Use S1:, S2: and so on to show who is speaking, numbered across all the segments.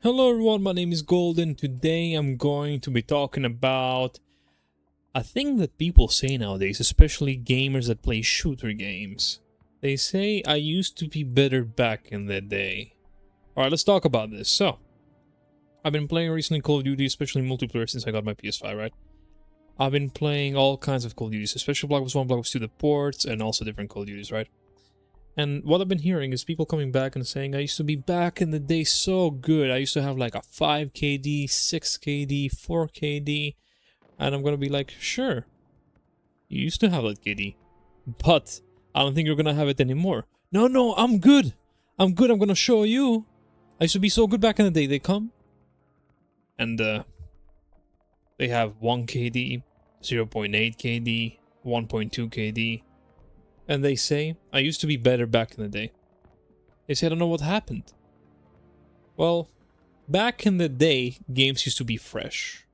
S1: Hello everyone, my name is Golden. Today I'm going to be talking about a thing that people say nowadays, especially gamers that play shooter games. They say, I used to be better back in the day. Alright, let's talk about this. So, I've been playing recently Call of Duty, especially multiplayer since I got my PS5, right? I've been playing all kinds of Call of Duties, especially Black Ops 1, Black Ops 2, the ports, and also different Call of Duties, right? And what I've been hearing is people coming back and saying, I used to be back in the day so good. I used to have like a 5 KD, 6 KD, 4 KD. And I'm gonna be like, sure, you used to have that KD. But I don't think you're gonna have it anymore. No, I'm good. I'm good, I'm gonna show you. I used to be so good back in the day. They come and they have 1 KD, 0.8 KD, 1.2 KD. And they say, I used to be better back in the day. They say, I don't know what happened. Well, back in the day, games used to be fresh.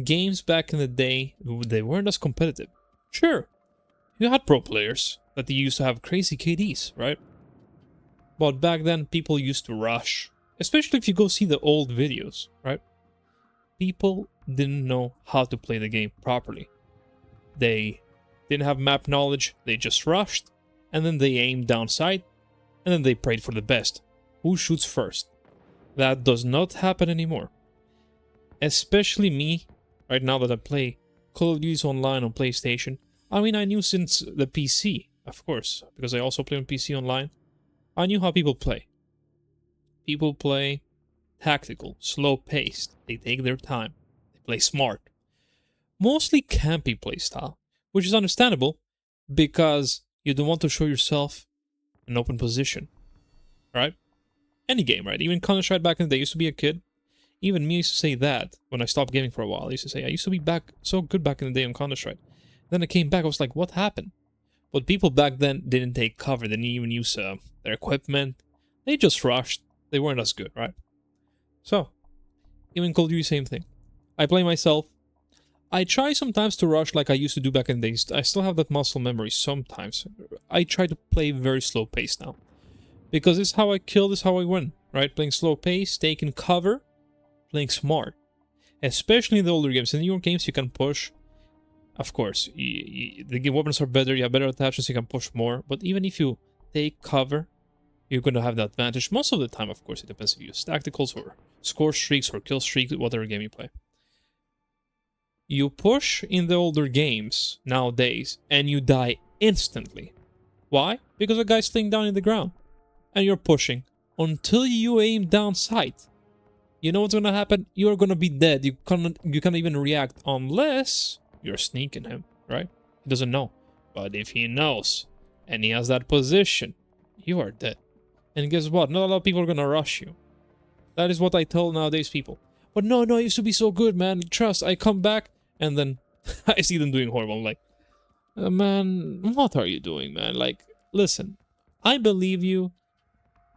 S1: Games back in the day, they weren't as competitive. Sure, you had pro players that they used to have crazy KDs, right? But back then, people used to rush. Especially if you go see the old videos, right? People didn't know how to play the game properly. They didn't have map knowledge, they just rushed, and then they aimed down sight, and then they prayed for the best. Who shoots first? That does not happen anymore. Especially me, right now that I play Call of Duty Online on PlayStation. I mean, I knew since the PC, of course, because I also play on PC Online. I knew how people play. People play tactical, slow-paced, they take their time, they play smart. Mostly campy playstyle. Which is understandable, because you don't want to show yourself an open position, right? Any game, right? Even Counter-Strike back in the day, I used to be a kid. Even me used to say that when I stopped gaming for a while. I used to say, I used to be back so good back in the day on Counter-Strike. Then I came back, I was like, what happened? But people back then didn't take cover, they didn't even use their equipment. They just rushed. They weren't as good, right? So, even Call of Duty, same thing. I play myself. I try sometimes to rush like I used to do back in the days. I still have that muscle memory sometimes. I try to play very slow pace now. Because this is how I kill, this is how I win, right? Playing slow pace, taking cover, playing smart. Especially in the older games. In the newer games you can push. Of course, the weapons are better, you have better attachments, you can push more. But even if you take cover, you're going to have the advantage. Most of the time, of course, it depends if you use tacticals or score streaks or kill streaks, whatever game you play. You push in the older games nowadays and you die instantly. Why? Because a guy's laying down in the ground and you're pushing until you aim down sight. You know what's gonna happen? You're gonna be dead. You can't even react unless you're sneaking him, right? He doesn't know. But if he knows and he has that position, you are dead. And guess what? Not a lot of people are gonna rush you. That is what I tell nowadays people. But no, I used to be so good, man. Trust, I come back. And then I see them doing horrible. I'm like, man, what are you doing, man? Like, listen, I believe you.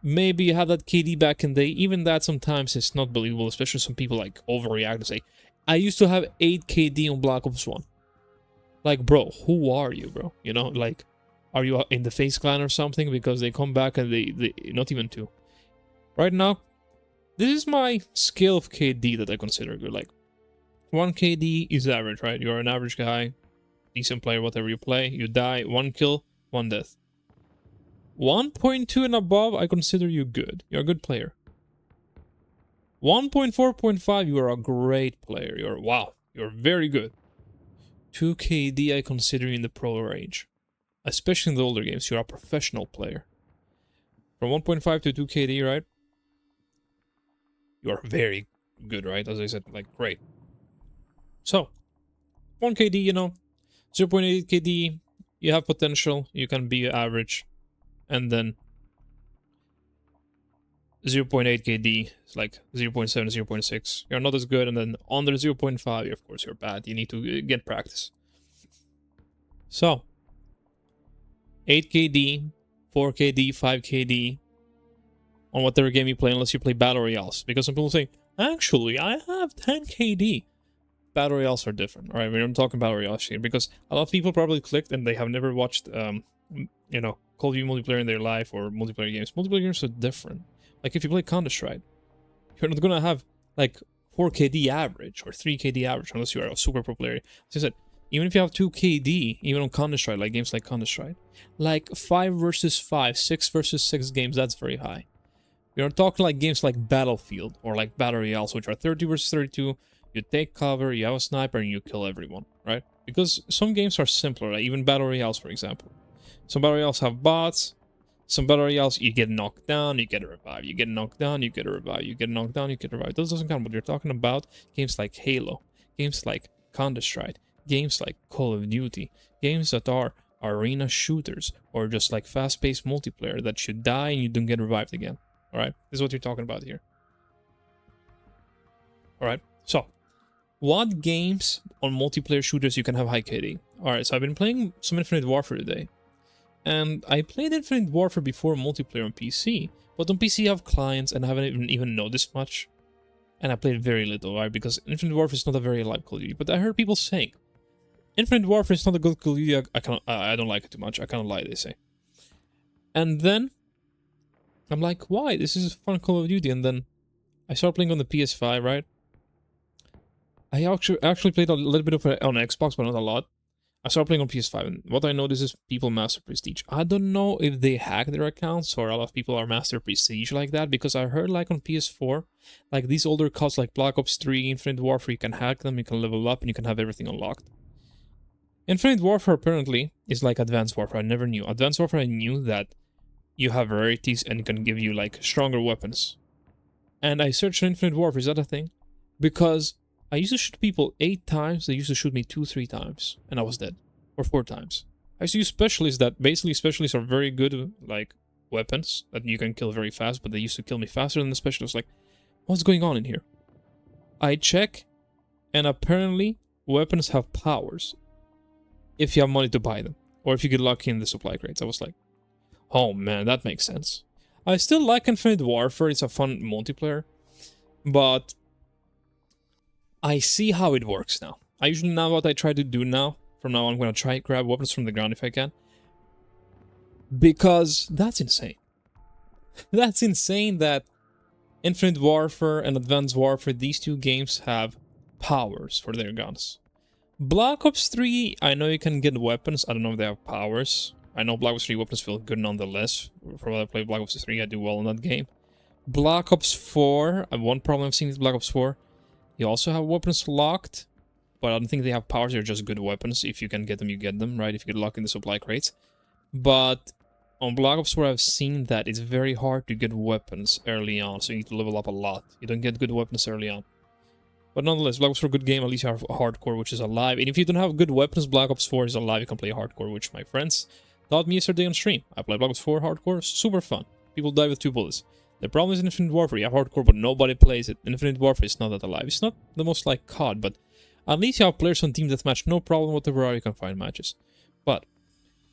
S1: Maybe you had that KD back in the day. Even that sometimes is not believable, especially some people like overreact and say, I used to have 8 KD on Black Ops 1. Like, bro, who are you, bro? You know, like, are you in the FaZe clan or something? Because they come back and they not even 2. Right now, this is my scale of KD that I consider good. Like, 1 KD is average, right? You're an average guy, decent player, whatever you play. You die, 1 kill, 1 death. 1.2 and above, I consider you good. You're a good player. 1.4.5, you are a great player. You're very good. 2 KD, I consider you in the pro range. Especially in the older games, you're a professional player. From 1.5 to 2 KD, right? You are very good, right? As I said, like, great. So, 1 KD, you know, 0.8 KD, you have potential, you can be average, and then 0.8 KD is like 0.7, 0.6, you're not as good, and then under 0.5, of course, you're bad, you need to get practice. So, 8 KD, 4 KD, 5 KD, on whatever game you play, unless you play Battle Royales, because some people say, actually, I have 10 KD. Battle Royales are different, alright? We're not talking Battle Royales here, because a lot of people probably clicked and they have never watched, you know, Call of Duty multiplayer in their life or multiplayer games. Multiplayer games are different. Like if you play Counter-Strike, You're not gonna have like 4 KD average or 3 KD average unless you are a super pro player. As I said, even if you have 2 KD, even on Counter-Strike, like games like Counter-Strike, like 5 versus 5, 6 versus 6 games, that's very high. We're talking like games like Battlefield or like Battle Royales, which are 30 versus 32. You take cover, you have a sniper, and you kill everyone, right? Because some games are simpler, like even Battle Royales, for example. Some Battle Royales have bots. Some Battle Royales, you get knocked down, you get a revive. You get knocked down, you get a revive. You get knocked down, you get a revive. Those doesn't count, but you're talking about games like Halo, games like Counter-Strike, games like Call of Duty, games that are arena shooters, or just like fast-paced multiplayer that you die and you don't get revived again. Alright, this is what you're talking about here. Alright, so what games on multiplayer shooters you can have high KD? Alright, so I've been playing some Infinite Warfare today. And I played Infinite Warfare before multiplayer on PC, but on PC I have clients and I haven't even noticed much. And I played very little, right? Because Infinite Warfare is not a very live Call of Duty. But I heard people saying, Infinite Warfare is not a good Call of Duty, I don't like it too much, I kind of lie, they say. And then I'm like, why? This is a fun Call of Duty. And then I started playing on the PS5, right? I actually played a little bit of it on Xbox, but not a lot. I started playing on PS5, and what I noticed is people master Prestige. I don't know if they hack their accounts or a lot of people are master Prestige like that, because I heard like on PS4, like these older CODs like Black Ops 3, Infinite Warfare, you can hack them, you can level up, and you can have everything unlocked. Infinite Warfare apparently is like Advanced Warfare. I never knew. Advanced Warfare, I knew that you have rarities and it can give you like stronger weapons. And I searched Infinite Warfare, is that a thing? Because I used to shoot people 8 times, they used to shoot me 2-3 times, and I was dead. Or 4 times. I used to use specialists that, basically specialists are very good, like, weapons that you can kill very fast, but they used to kill me faster than the specialists. Like, what's going on in here? I check, and apparently, weapons have powers. If you have money to buy them. Or if you get lucky in the supply crates. I was like, oh man, that makes sense. I still like Infinite Warfare, it's a fun multiplayer. But I see how it works now. I usually know what I try to do now. From now on, I'm going to try to grab weapons from the ground if I can. Because that's insane. That's insane that Infinite Warfare and Advanced Warfare, these two games have powers for their guns. Black Ops 3, I know you can get weapons. I don't know if they have powers. I know Black Ops 3 weapons feel good nonetheless. For what I play Black Ops 3, I do well in that game. Black Ops 4, one problem I've seen with Black Ops 4, you also have weapons locked, but I don't think they have powers, they're just good weapons. If you can get them, you get them, right? If you get lucky in the supply crates. But on Black Ops 4, I've seen that it's very hard to get weapons early on, so you need to level up a lot. You don't get good weapons early on. But nonetheless, Black Ops 4 is a good game, at least you have hardcore, which is alive. And if you don't have good weapons, Black Ops 4 is alive, you can play hardcore, which my friends taught me yesterday on stream. I played Black Ops 4 hardcore, super fun. People die with 2 bullets. The problem is in Infinite Warfare, you have hardcore, but nobody plays it. Infinite Warfare is not that alive. It's not the most like COD, but at least you have players on Team Deathmatch, no problem whatever, you can find matches. But,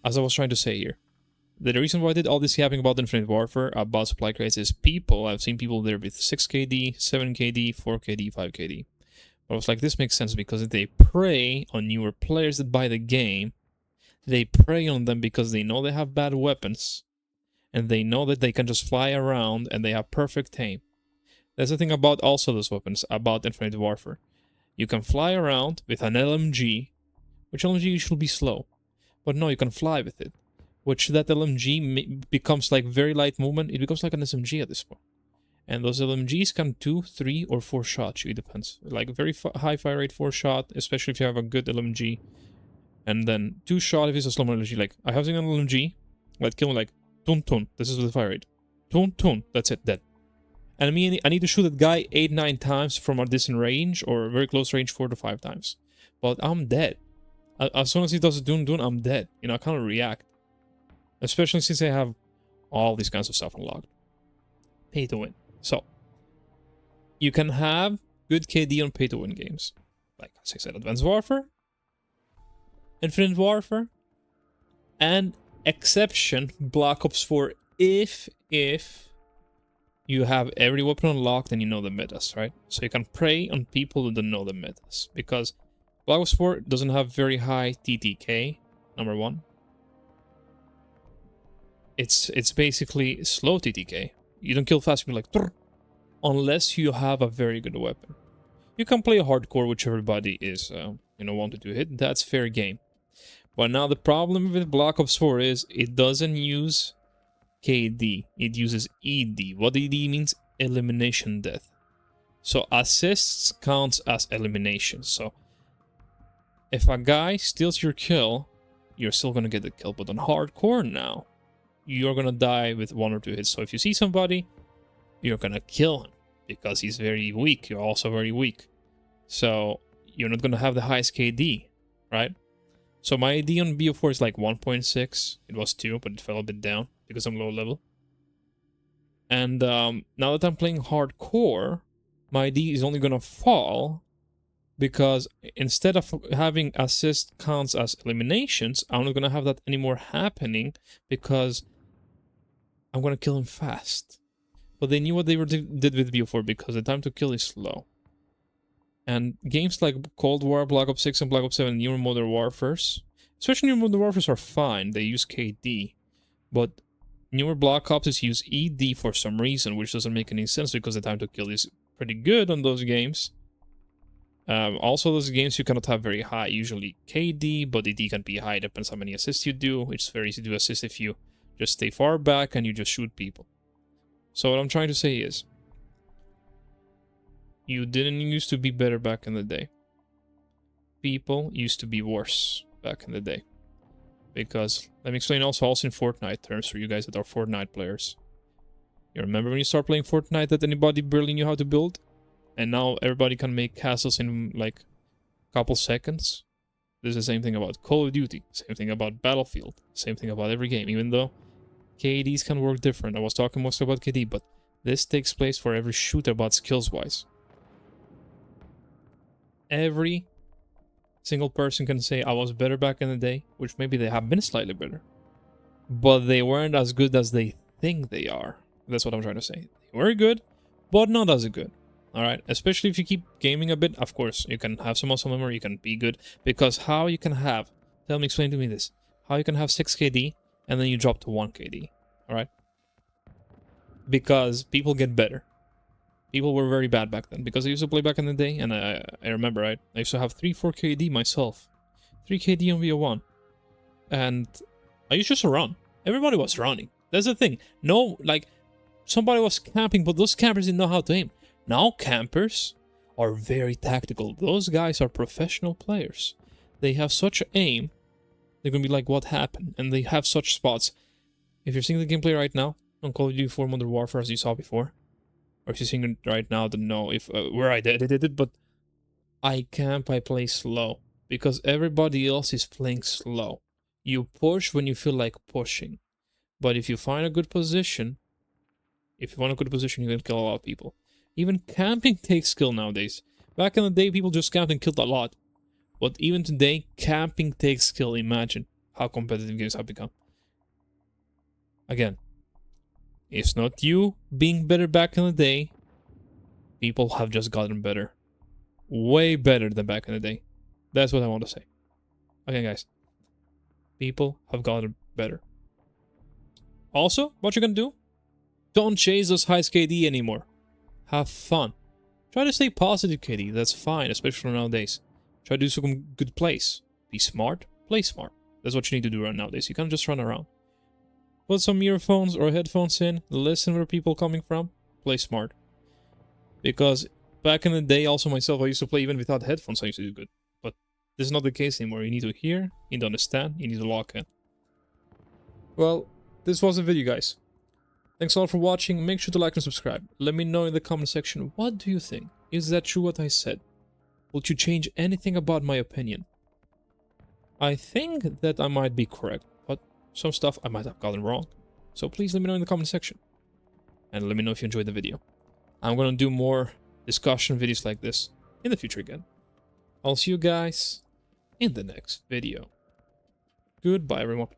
S1: as I was trying to say here, the reason why I did all this yapping about Infinite Warfare, about supply crates, is people, I've seen people there with 6 KD, 7 KD, 4 KD, 5 KD. But I was like, this makes sense because they prey on newer players that buy the game. They prey on them because they know they have bad weapons. And they know that they can just fly around and they have perfect aim. That's the thing about also those weapons, about Infinite Warfare. You can fly around with an LMG, which LMG should be slow. But no, you can fly with it. Which that LMG becomes like very light movement, it becomes like an SMG at this point. And those LMGs can 2, 3, or 4 shots you, it depends. Like very high fire rate 4 shot, especially if you have a good LMG. And then 2 shot if it's a slow LMG. Like, I have an LMG, like kill me like, tun tun, this is the fire rate. Tun tun, that's it, dead. And I need to shoot that guy 8-9 times from a distant range, or very close range 4 to 5 times. But I'm dead. As soon as he does a dun dun, I'm dead. You know, I can't react. Especially since I have all these kinds of stuff unlocked. Pay to win. So, you can have good KD on pay to win games. Like, as I said, Advanced Warfare, Infinite Warfare, and exception, Black Ops 4, if you have every weapon unlocked and you know the metas, right? So you can prey on people who don't know the metas. Because Black Ops 4 doesn't have very high TTK, number 1. It's basically slow TTK. You don't kill fast, you're like, Trr. unless you have a very good weapon. You can play hardcore, which everybody is, wanted to hit. That's fair game. But now the problem with Black Ops 4 is it doesn't use KD. It uses ED. What ED means? Elimination death. So assists counts as elimination. So if a guy steals your kill, you're still gonna get the kill. But on hardcore now, you're gonna die with 1 or 2 hits. So if you see somebody, you're gonna kill him because he's very weak. You're also very weak. So you're not gonna have the highest KD, right? So my AD on BO4 is like 1.6. It was 2, but it fell a bit down because I'm low level. And now that I'm playing hardcore, my AD is only gonna fall because instead of having assist counts as eliminations, I'm not gonna have that anymore happening because I'm gonna kill him fast. But they knew what they did with BO4 because the time to kill is slow. And games like Cold War, Black Ops 6, and Black Ops 7, newer Modern Warfares, especially newer Modern Warfares are fine. They use KD. But newer Black Ops use ED for some reason, which doesn't make any sense because the time to kill is pretty good on those games. Also, those games you cannot have very high, usually KD, but ED can be high, depends how many assists you do. It's very easy to assist if you just stay far back and you just shoot people. So what I'm trying to say is, you didn't used to be better back in the day. People used to be worse back in the day. Because, let me explain also in Fortnite terms for you guys that are Fortnite players. You remember when you start playing Fortnite that anybody barely knew how to build? And now everybody can make castles in like a couple seconds? This is the same thing about Call of Duty, same thing about Battlefield, same thing about every game, even though KDs can work different. I was talking mostly about KD, but this takes place for every shooter about skills-wise. Every single person can say, I was better back in the day, which maybe they have been slightly better. But they weren't as good as they think they are. That's what I'm trying to say. They were good, but not as good. Alright, especially if you keep gaming a bit, of course, you can have some muscle memory, you can be good. Because how you can have, explain to me this, how you can have 6 KD and then you drop to 1 KD, alright? Because people get better. People were very bad back then, because I used to play back in the day, and I remember, right? I used to have 3-4 KD myself. 3 KD on VO1. And I used just to run. Everybody was running. That's the thing. No, like, somebody was camping, but those campers didn't know how to aim. Now campers are very tactical. Those guys are professional players. They have such aim, they're gonna be like, what happened? And they have such spots. If you're seeing the gameplay right now, on Call of Duty 4 Modern Warfare as you saw before, or if you're seeing it right now, I don't know if where I did it, but I camp, I play slow. Because everybody else is playing slow. You push when you feel like pushing. But if you find a good position, if you want a good position, you can kill a lot of people. Even camping takes skill nowadays. Back in the day, people just camped and killed a lot. But even today, camping takes skill. Imagine how competitive games have become. Again, it's not you being better back in the day. People have just gotten better. Way better than back in the day. That's what I want to say. Okay, guys. People have gotten better. Also, what you're gonna do? Don't chase those high KD anymore. Have fun. Try to stay positive, KD. That's fine, especially nowadays. Try to do some good plays. Be smart. Play smart. That's what you need to do right nowadays. You can't just run around. Put some earphones or headphones in. Listen where people are coming from. Play smart. Because back in the day, also myself, I used to play even without headphones. I used to do good. But this is not the case anymore. You need to hear. You need to understand. You need to lock in. Well, this was the video, guys. Thanks all for watching. Make sure to like and subscribe. Let me know in the comment section, what do you think? Is that true what I said? Would you change anything about my opinion? I think that I might be correct, but some stuff I might have gotten wrong. So please let me know in the comment section. And let me know if you enjoyed the video. I'm gonna do more discussion videos like this in the future again. I'll see you guys in the next video. Goodbye, everyone.